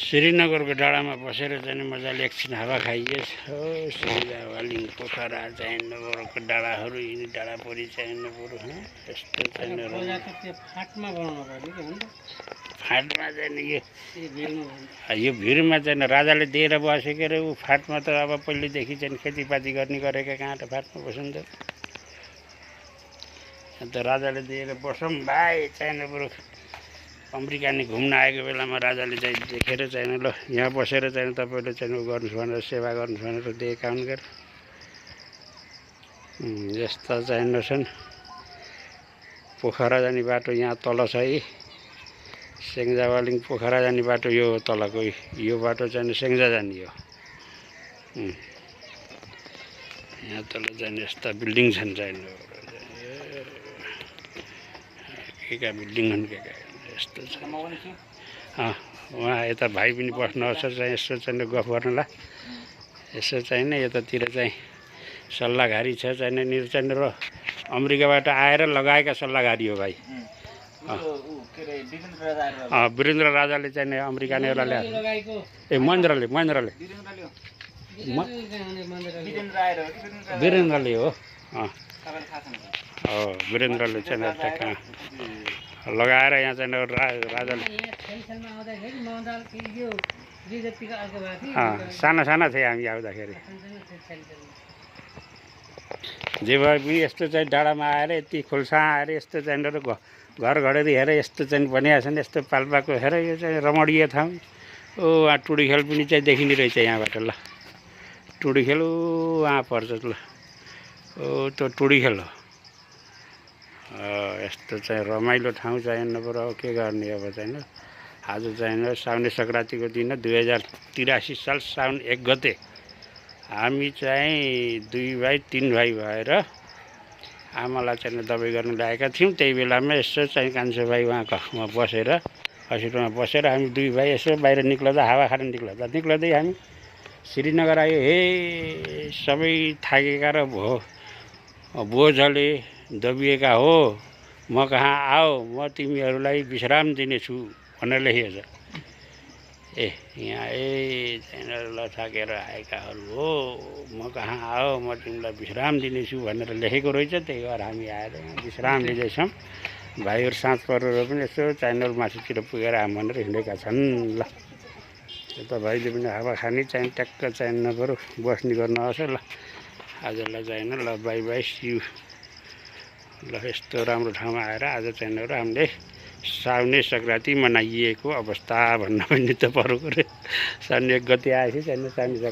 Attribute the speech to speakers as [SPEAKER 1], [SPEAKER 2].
[SPEAKER 1] श्रीनगरको डाँडामा बसेर चाहिँ मजाले एकछिन हावा खाइएस् हो। सिरिजावालिङ पोखरा चाहिँ नगरको डाँडाहरू यिनी डाँडापरि चाहिँ बरु यस्तो चाहिँ फाँटमा चाहिँ यो भिरमा चाहिँ राजाले दिएर बसेको रे ऊ फाँटमा त अब पहिलेदेखि चाहिँ खेतीपाती गर्ने गरेका कहाँ त फाँटमा बस्नु त। अन्त राजाले दिएर बसौँ भाइ चाहिँ बरु अमेरिका नि घुम्न आएको बेलामा राजाले चाहिँ देखेर चाहिँ ल यहाँ बसेर चाहिँ तपाईँले चाहिँ गर्नुहोस् भनेर सेवा गर्नुहोस् भनेर दिएका हुन् गएर यस्ता चाहिँ छन्। पोखरा जाने बाटो यहाँ तल छ है। सेङ्जावालिङ पोखरा जाने बाटो यो तलको यो बाटो चाहिँ सेङ्जा जाने हो। यहाँ तल जाने यस्ता बिल्डिङ छन् चाहिँ के बिल्डिङ हुन् के यस्तो छ। उहाँ यता भाइ पनि बस्नुहोस् चाहिँ यसो चाहिँ गफ गर्नुलाई यसो चाहिँ यतातिर चाहिँ सल्लाहघारी छ चाहिँ नि चाहिँ र अमेरिकाबाट आएर लगाएका सल्लाहघारी हो भाइ। वीरेन्द्र राजाले चाहिँ अमेरिका नै ल्याएर ए महेन्द्रले वीरेन्द्रले हो। वीरेन्द्रले चाहिँ लगाएर यहाँ चाहिँ राजाले साना साना थिए हामी आउँदाखेरि। जे भए पनि यस्तो चाहिँ डाँडामा आएर यति खोल्सा आएर यस्तो चाहिँ घर घडेरी हेर यस्तो चाहिँ बनिएको छन् यस्तो पाल्पाको हेर यो चाहिँ रमणीय ठाउँ। वहाँ टुडी खेल पनि चाहिँ देखिने रहेछ यहाँबाट ल। टुडी खेल वहाँ पर्छ ल। त्यो टुडी खेल हो। यस्तो चाहिँ रमाइलो ठाउँ चाहिँ नपऱ्यो अब के गर्ने अब चाहिँ आज चाहिँ साउने सङ्क्रान्तिको दिन 2083 साल साउन 1 गते हामी चाहिँ 2 भाइ 3 भाइ भएर आमालाई चाहिँ दबाई गर्नु ल्याएका थियौँ। त्यही बेलामा यसो चाहिँ कान्छो भाइ उहाँ बसेर हस्पिटलमा बसेर हामी 2 भाइ यसो बाहिर निक्लदा हावा खान निक्लदै हामी श्रीनगर आयो। हे सबै थाकेका र बोझले दबिएका हो म कहाँ आओ म तिमीहरूलाई विश्राम दिनेछु भनेर लेखिएको छ। यहाँ ल थाकेर आएकाहरू हो म कहाँ आओ म तिमीलाई विश्राम दिनेछु भनेर लेखेको रहेछ। त्यही भएर हामी आएर विश्राम लिँदैछौँ। भाइहरू साँझ परेर पनि यसो च्यानल माथितिर पुगेर आऊँ भनेर हिँडेका छन् ल। यता भाइले पनि हावा खाने चाहिँ ट्याक्क चाहिँ नपऱ्यो बस्ने गर्नु आउँछ ल। आजलाई चाहिँ ल बाई बाई सियु ल। यस्तो राम्रो ठाउँमा आएर आज चाहिँ हामीले साउने सङ्क्रान्ति मनाइएको अवस्था भन्न पनि त परेको रे। साउने 1 गते आएपछि चाहिँ साउने सङ्क्रान्ति।